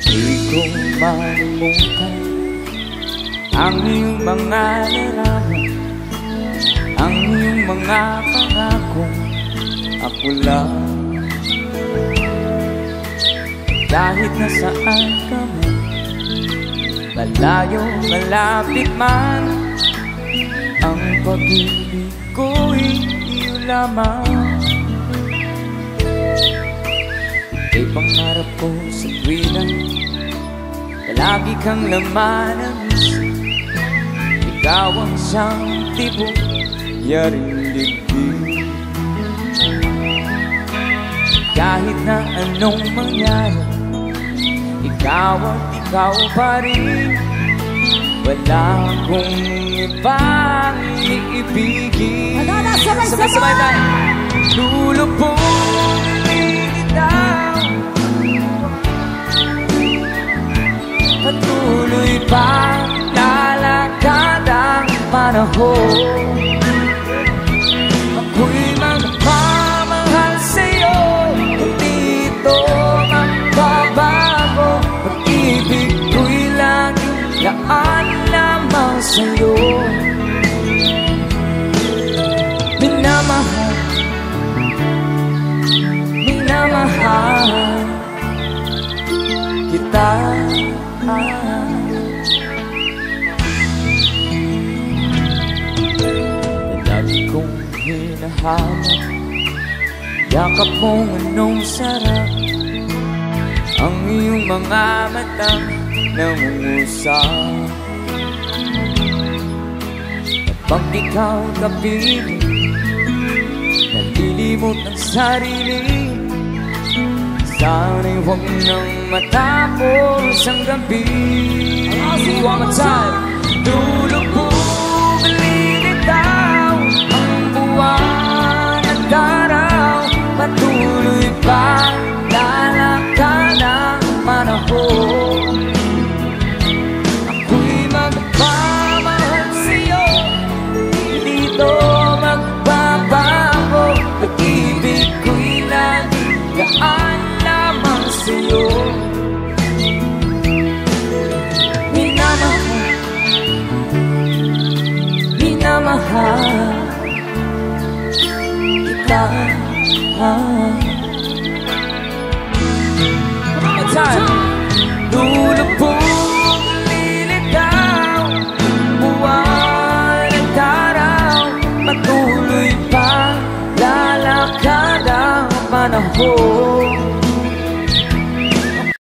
Di ko malimutan ang iyong mga larawan, ang iyong mga pangakong ako lang. Kahit nasaan ka man, malayo, malapit man, ang pag-ibig ko'y iyo lamang. Ika'y pangarap ko sa tuwiran, palagi kang laman ng isip. Ikaw ang siyang tibok, yaring dibdib. Kahit na anong mangyari, ikaw at ikaw pa rin. Wala akong ibang iibigin. Sabay-sabay tayo. Lulubungin kita, patuloy pa lalakad ang panahon. Ako'y magmamahal sa'yo, hindi ito magbabago. Pag-ibig ko'y laging laan lamang sa'yo. Minamahal, minamahal kita. Lagi kong hinahanap yakap mong anong sarap, ang iyong mga matang nangungusap. Kapag ikaw kapiling, nalilimot ang sarili. Sana'y huwag nang matapos ang gabi. One more time. Lulubog, lilitaw ang buwan at araw. Patuloy pa lalakad ang panahon. Ako'y magmamahal sa'yo, hindi ito magbabago. Pag-ibig ko'y laging gaan lamang sa'yo. Minamahal, minamahal kita. One time. Lulubog, lilitaw buwan at araw. Patuloy pa lalakad ang panahon.